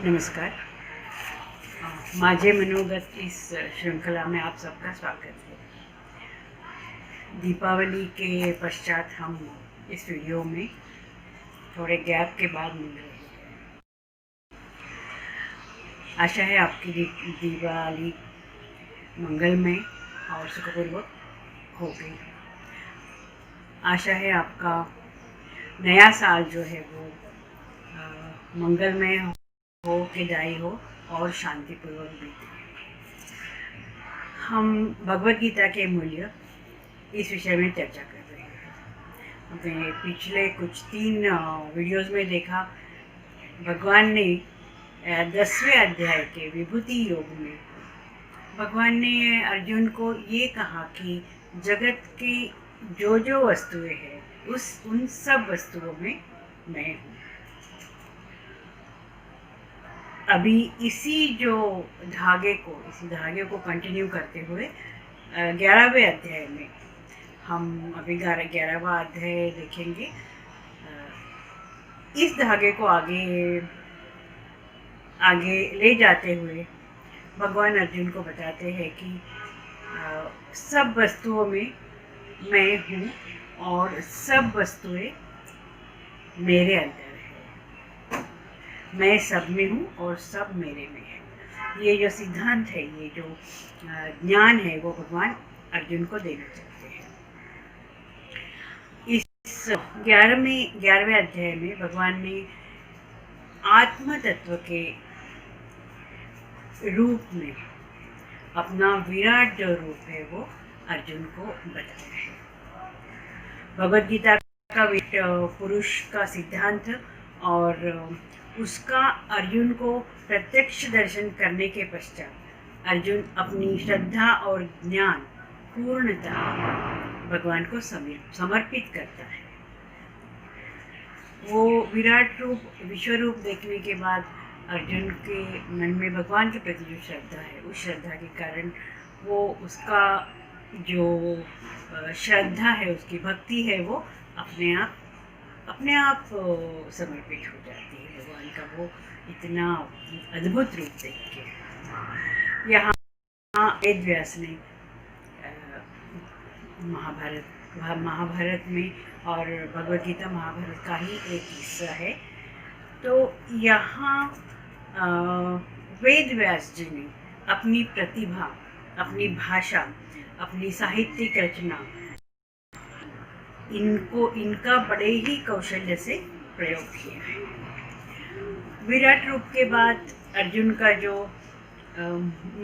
नमस्कार। माझे मनोगत इस श्रृंखला में आप सबका स्वागत है। दीपावली के पश्चात हम इस वीडियो में थोड़े गैप के बाद मिल रहे हैं। आशा है आपकी दिवाली मंगलमय और सुखपूर्वक हो गई। आशा है आपका नया साल जो है वो मंगलमय हो, विदाई हो और शांतिपूर्वक बीते। हम भगवद गीता के मूल्य इस विषय में चर्चा कर रहे हैं। हमने पिछले कुछ 3 वीडियोस में देखा, भगवान ने 10वें अध्याय के विभूति योग में भगवान ने अर्जुन को ये कहा कि जगत की जो वस्तुएं हैं उन सब वस्तुओं में मैं हूँ। अभी इसी धागे को कंटिन्यू करते हुए 11वें अध्याय में हम अभी 11वां अध्याय देखेंगे। इस धागे को आगे ले जाते हुए भगवान अर्जुन को बताते हैं कि सब वस्तुओं में मैं हूँ और सब वस्तुएं मेरे अंदर है। मैं सब में हूँ और सब मेरे में है। ये जो सिद्धांत है, ये जो ज्ञान है, वो भगवान अर्जुन को देना चाहते हैं। इस 11वें अध्याय में भगवान ने आत्म तत्व के रूप में अपना विराट जो रूप है वो अर्जुन को बताया है। भगवद गीता का पुरुष का सिद्धांत और उसका अर्जुन को प्रत्यक्ष दर्शन करने के पश्चात अर्जुन अपनी श्रद्धा और ज्ञान पूर्णतः भगवान को समर्पित करता है। वो विराट रूप, विश्व रूप देखने के बाद अर्जुन के मन में भगवान के प्रति जो श्रद्धा है, उस श्रद्धा के कारण वो उसका जो श्रद्धा है, उसकी भक्ति है, वो अपने आप समर्पित हो जाती है भगवान का वो इतना अद्भुत रूप देख के। यहाँ वेद व्यास ने महाभारत में, और भगवद गीता महाभारत का ही एक हिस्सा है, तो यहाँ वेद व्यास जी ने अपनी प्रतिभा, अपनी भाषा, अपनी साहित्यिक रचना, इनका बड़े ही कौशल्य से प्रयोग किया है। विराट रूप के बाद अर्जुन का जो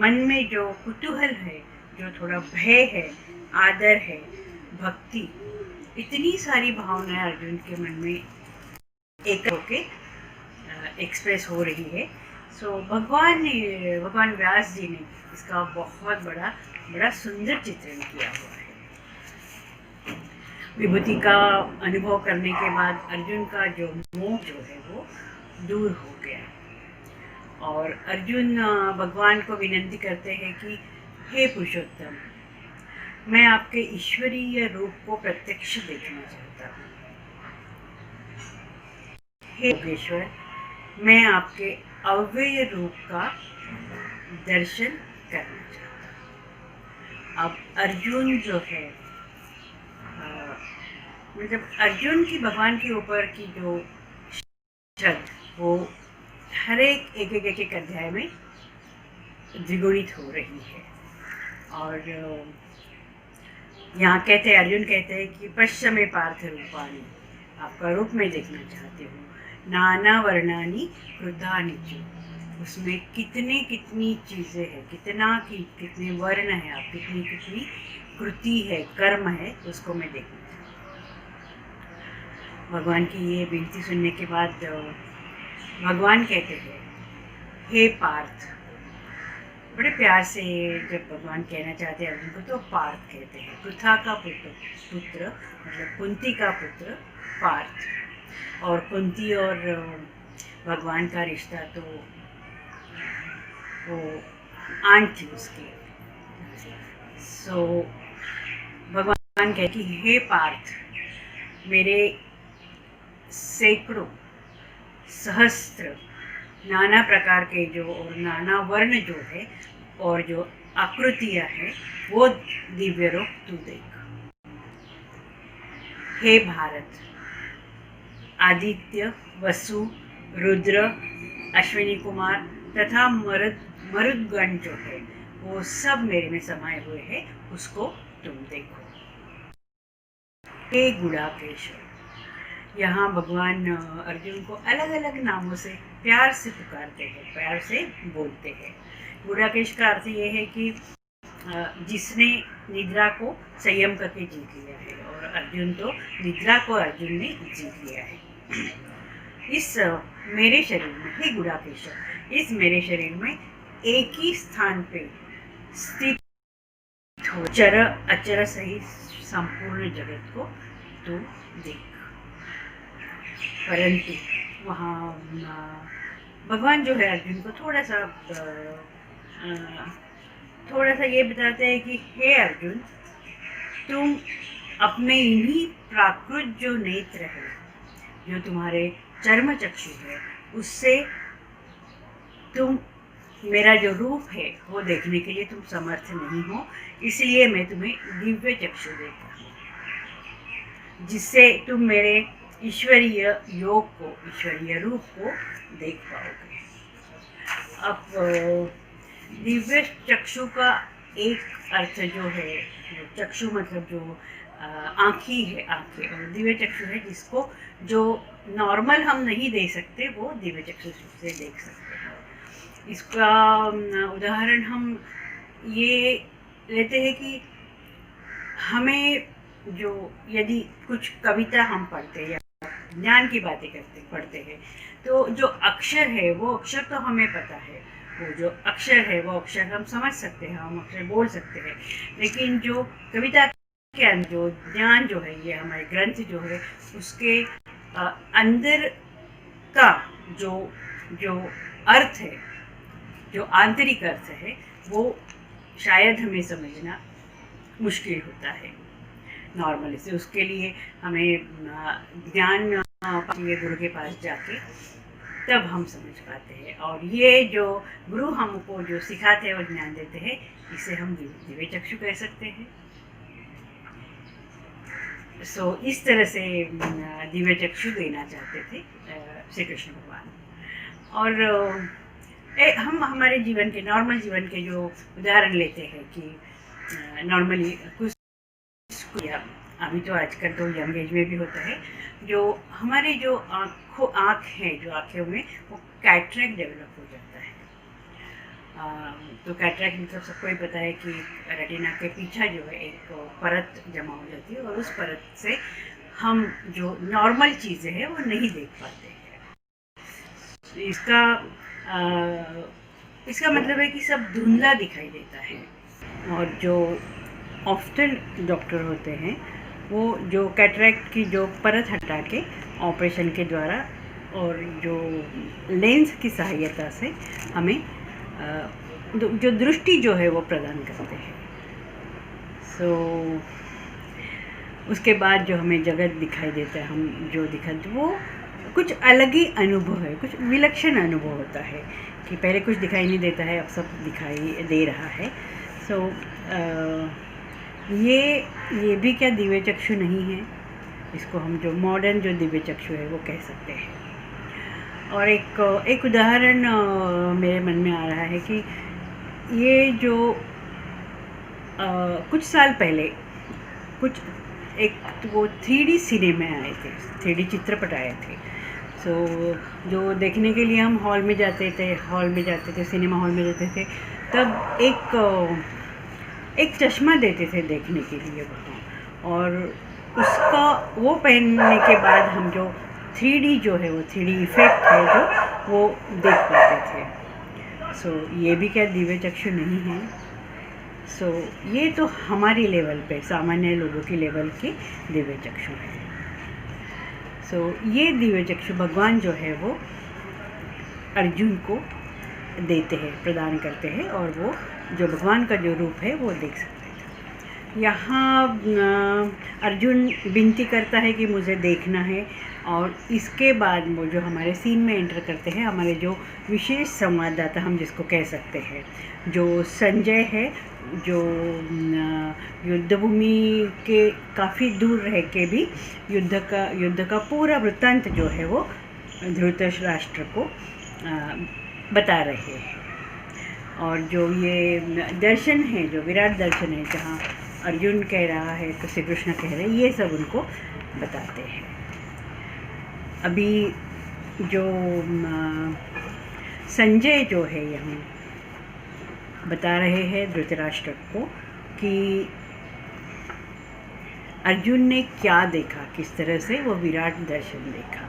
मन में जो कुतूहल है, जो थोड़ा भय है, आदर है, भक्ति, इतनी सारी भावनाएं अर्जुन के मन में एक होके एक्सप्रेस हो रही है। सो भगवान व्यास जी ने इसका बहुत बड़ा सुंदर चित्रण किया हुआ है। विभूति का अनुभव करने के बाद अर्जुन का जो मोह जो है वो दूर हो गया और अर्जुन भगवान को विनती करते हैं कि हे पुरुषोत्तम, मैं आपके ईश्वरीय रूप को प्रत्यक्ष देखना चाहता हूँ। हे योगेश्वर, मैं आपके अव्यय रूप का दर्शन करना चाहता हूँ। अब अर्जुन जो है, मतलब अर्जुन की भगवान के ऊपर की जो श्रद्धा, वो हर एक अध्याय में द्विगुणित हो रही है। और यहाँ अर्जुन कहते हैं कि पश्य में पार्थ रूपाणी, आपका रूप में देखना चाहते हूँ। नाना वर्णानी क्रुद्धानि च, उसमें कितनी चीज़ें हैं, कितने वर्ण हैं, आप कितनी कृति है, कर्म है, उसको मैं देखना चाहती हूँ। भगवान की ये विनती सुनने के बाद भगवान कहते हैं, हे पार्थ, बड़े प्यार से जब भगवान कहना चाहते हैं अर्जुन को तो पार्थ कहते हैं। पृथा का पुत्र मतलब कुंती का पुत्र पार्थ, और कुंती और भगवान का रिश्ता तो वो आंट थी उसकी। सो भगवान कहते कि हे पार्थ, मेरे सैकड़ों सहस्त्र नाना प्रकार के जो और नाना वर्ण जो है और जो आकृतियाँ हैं वो दिव्य रूप तू देख। हे भारत, आदित्य, वसु, रुद्र, अश्विनी कुमार तथा मरुदगण जो है वो सब मेरे में समाये हुए हैं, उसको तुम देखो। हे गुड़ाकेश्वर, यहाँ भगवान अर्जुन को अलग अलग नामों से प्यार से पुकारते हैं, प्यार से बोलते हैं। गुड़ाकेश का अर्थ ये है कि जिसने निद्रा को संयम करके जीत लिया है, और अर्जुन तो निद्रा को अर्जुन ने जीत लिया है। इस मेरे शरीर में, हे गुड़ाकेश्वर, इस मेरे शरीर में एक ही स्थान पे स्थित हो चर अचर सहित संपूर्ण जगत को तू देख। परंतु वहाँ भगवान जो है अर्जुन को थोड़ा सा ये बताते हैं कि हे अर्जुन, तुम अपने इन्हीं प्राकृत जो नेत्र है, जो तुम्हारे चर्म चक्षु है, उससे तुम मेरा जो रूप है वो देखने के लिए तुम समर्थ नहीं हो, इसलिए मैं तुम्हें दिव्य चक्षु देता हूँ, जिससे तुम मेरे ईश्वरीय योग को, ईश्वरीय रूप को देख पाओगे। अब दिव्य चक्षु का एक अर्थ जो है, चक्षु मतलब जो आँखी है, आँखें, और दिव्य चक्षु है जिसको जो नॉर्मल हम नहीं दे सकते वो दिव्य चक्षु से देख सकते हैं। इसका उदाहरण हम ये लेते हैं कि हमें जो यदि कुछ कविता हम पढ़ते हैं या ज्ञान की बातें पढ़ते हैं, तो जो अक्षर है वो अक्षर तो हमें पता है, वो जो अक्षर है वो अक्षर हम समझ सकते हैं, हम अक्षर बोल सकते हैं, लेकिन जो कविता के जो ज्ञान जो है, ये हमारे ग्रंथ जो है, उसके अंदर का जो अर्थ है, जो आंतरिक अर्थ है, वो शायद हमें समझना मुश्किल होता है नॉर्मली से। उसके लिए हमें ज्ञान गुरु के पास जाके तब हम समझ पाते हैं, और ये जो गुरु हमको जो सिखाते हैं और ज्ञान देते हैं, इसे हम दिव्य चक्षु कह सकते हैं। इस तरह से दिव्य चक्षु देना चाहते थे श्री कृष्ण भगवान। और हम हमारे जीवन के, नॉर्मल जीवन के जो उदाहरण लेते हैं कि नॉर्मली कुछ अभी तो आजकल तो यंग एज में भी होता है, जो हमारे जो आँख है, जो आँखों में वो कैटरेक्ट डेवलप हो जाता है। तो कैटरेक्ट मतलब सबको ही पता है कि रेटिना के पीछे जो है एक परत जमा हो जाती है, और उस परत से हम जो नॉर्मल चीज़ें हैं वो नहीं देख पाते हैं। इसका मतलब है कि सब धुंधला दिखाई देता है। और जो ऑफ्टल डॉक्टर होते हैं वो जो कैटरेक्ट की जो परत हटा के ऑपरेशन के द्वारा और जो लेंस की सहायता से हमें जो दृष्टि जो है वो प्रदान करते हैं। उसके बाद जो हमें जगत दिखाई देता है, हम जो दिखाते वो कुछ अलग ही अनुभव है, कुछ विलक्षण अनुभव होता है कि पहले कुछ दिखाई नहीं देता है, अब सब दिखाई दे रहा है। ये भी क्या दिव्य चक्षु नहीं है? इसको हम जो मॉडर्न जो दिव्य चक्षु है वो कह सकते हैं। और एक उदाहरण मेरे मन में आ रहा है कि ये जो कुछ साल पहले वो 3D सिनेमा आए थे, 3D चित्रपट आए थे। जो देखने के लिए हम हॉल में जाते थे, सिनेमा हॉल में जाते थे, तब एक चश्मा देते थे देखने के लिए वहाँ, और उसका वो पहनने के बाद हम जो 3D जो है वो 3D इफेक्ट है जो वो देख पाते थे। ये भी क्या दिव्य चक्षु नहीं है? ये तो हमारी लेवल पे, सामान्य लोगों की लेवल की दिव्य चक्षु है। ये दिव्य चक्षु भगवान जो है वो अर्जुन को देते हैं, प्रदान करते हैं, और वो जो भगवान का जो रूप है वो देख सकते हैं। यहाँ अर्जुन विनती करता है कि मुझे देखना है, और इसके बाद वो जो हमारे सीन में एंटर करते हैं हमारे जो विशेष संवाददाता हम जिसको कह सकते हैं, जो संजय है, जो युद्धभूमि के काफ़ी दूर रह के भी युद्ध का पूरा वृत्तांत जो है वो धृतराष्ट्र को बता रहे हैं। और जो ये दर्शन है, जो विराट दर्शन है, जहाँ अर्जुन कह रहा है तो श्री कृष्ण कह रहे हैं, ये सब उनको बताते हैं। अभी जो संजय जो है यहाँ बता रहे हैं धृतराष्ट्र को कि अर्जुन ने क्या देखा, किस तरह से वो विराट दर्शन देखा।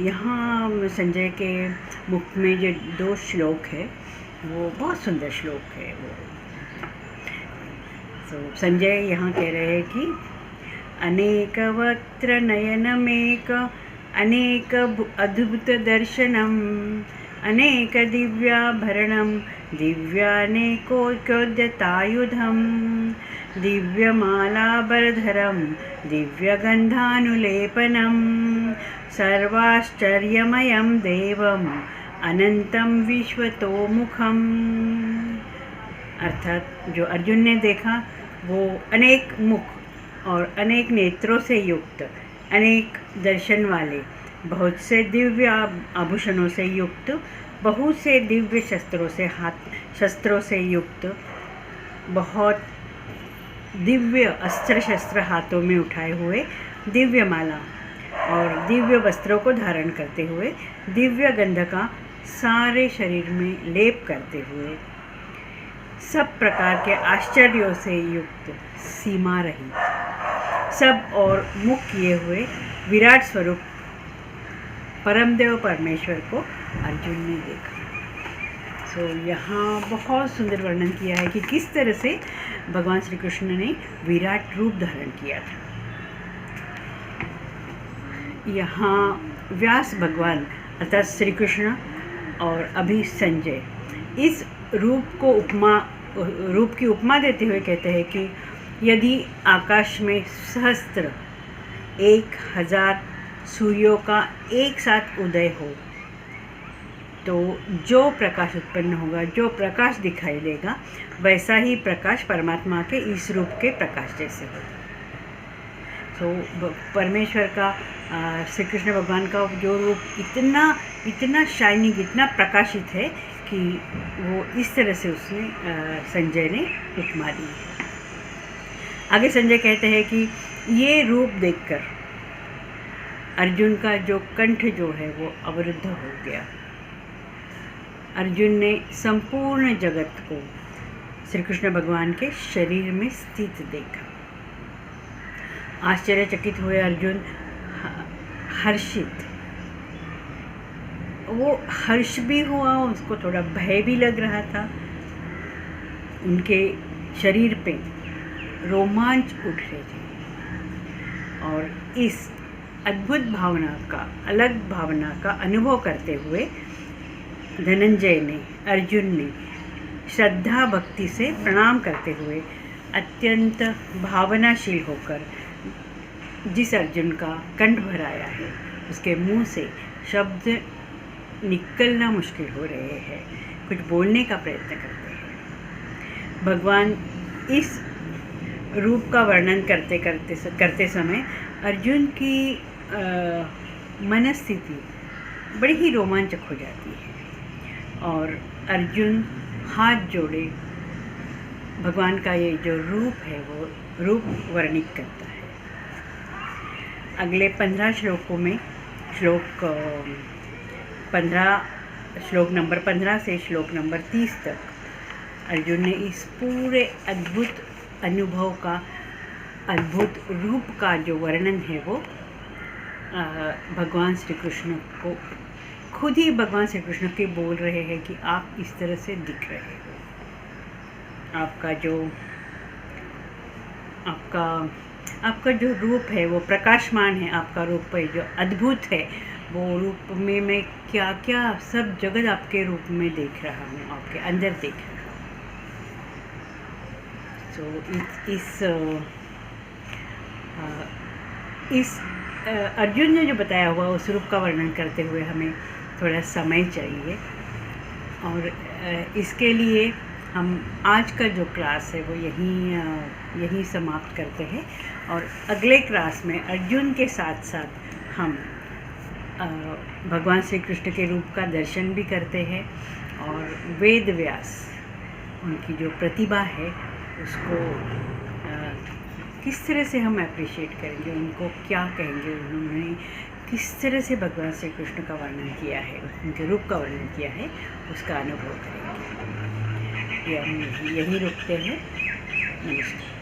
यहाँ संजय के मुख में जो 2 श्लोक है वो बहुत सुंदर श्लोक है वो। संजय यहाँ कह रहे हैं कि अनेक वक्त्र नयनमेक अनेक अद्भुत दर्शनम अनेक दिव्याभरणम दिव्यानेकोद्यतायुधम दिव्यमालाबरधरम दिव्यगंधानुलेपनम सर्वाश्चर्यमयं देवम अनंतम विश्वतोमुखम। अर्थात जो अर्जुन ने देखा वो अनेक मुख और अनेक नेत्रों से युक्त, अनेक दर्शन वाले, बहुत से दिव्य आभूषणों से युक्त, बहुत से दिव्य शस्त्रों से युक्त, बहुत दिव्य अस्त्र शस्त्र हाथों में उठाए हुए, दिव्य माला और दिव्य वस्त्रों को धारण करते हुए, दिव्य गंध का सारे शरीर में लेप करते हुए, सब प्रकार के आश्चर्यों से युक्त, सीमा रहित, सब और मुख किए हुए विराट स्वरूप परमदेव परमेश्वर को अर्जुन ने देखा। यहाँ बहुत सुंदर वर्णन किया है कि किस तरह से भगवान श्री कृष्ण ने विराट रूप धारण किया था। यहाँ व्यास भगवान अर्थात श्री कृष्ण और अभी संजय इस रूप की उपमा देते हुए कहते हैं कि यदि आकाश में सहस्त्र 1000 सूर्यों का एक साथ उदय हो तो जो प्रकाश उत्पन्न होगा, जो प्रकाश दिखाई देगा, वैसा ही प्रकाश परमात्मा के इस रूप के प्रकाश जैसे होगा। परमेश्वर का श्री कृष्ण भगवान का जो रूप इतना शाइनिंग, इतना प्रकाशित है कि वो इस तरह से उसने संजय ने उपमा दी। आगे संजय कहते हैं कि ये रूप देखकर अर्जुन का जो कंठ जो है वो अवरुद्ध हो गया। अर्जुन ने संपूर्ण जगत को श्री कृष्ण भगवान के शरीर में स्थित देखा। आश्चर्यचकित हुए अर्जुन, हर्षित, वो हर्ष भी हुआ, उसको थोड़ा भय भी लग रहा था। उनके शरीर पे रोमांच उठ रहे थे और इस अद्भुत भावना का, अलग भावना का अनुभव करते हुए धनंजय ने, अर्जुन ने श्रद्धा भक्ति से प्रणाम करते हुए अत्यंत भावनाशील होकर जिस अर्जुन का कंठ भर आया है उसके मुंह से शब्द निकलना मुश्किल हो रहे हैं, कुछ बोलने का प्रयत्न करते हैं। भगवान इस रूप का वर्णन करते समय अर्जुन की मनस्थिति बड़ी ही रोमांचक हो जाती है और अर्जुन हाथ जोड़े भगवान का ये जो रूप है वो रूप वर्णित करता है। अगले 15 श्लोकों में श्लोक नंबर 15 से श्लोक नंबर 30 तक अर्जुन ने इस पूरे अद्भुत अनुभव का, अद्भुत रूप का जो वर्णन है वो भगवान श्री कृष्ण को, खुद ही भगवान श्री कृष्ण के बोल रहे हैं कि आप इस तरह से दिख रहे हो। आपका जो रूप है वो प्रकाशमान है, आपका रूप है जो अद्भुत है, वो रूप में मैं क्या क्या सब जगत आपके रूप में देख रहा हूँ, आपके अंदर देख रहा हूँ। इस अर्जुन ने जो बताया हुआ उस रूप का वर्णन करते हुए हमें थोड़ा समय चाहिए, और इसके लिए हम आज का जो क्लास है वो यहीं समाप्त करते हैं, और अगले क्लास में अर्जुन के साथ साथ हम भगवान श्री कृष्ण के रूप का दर्शन भी करते हैं, और वेद व्यास उनकी जो प्रतिभा है उसको किस तरह से हम अप्रिशिएट करेंगे, उनको क्या कहेंगे, उन्होंने किस तरह से भगवान श्री कृष्ण का वर्णन किया है, उनके रूप का वर्णन किया है, उसका अनुभव करेंगे। ये हम यहीं रुकते हैं। नमस्कार।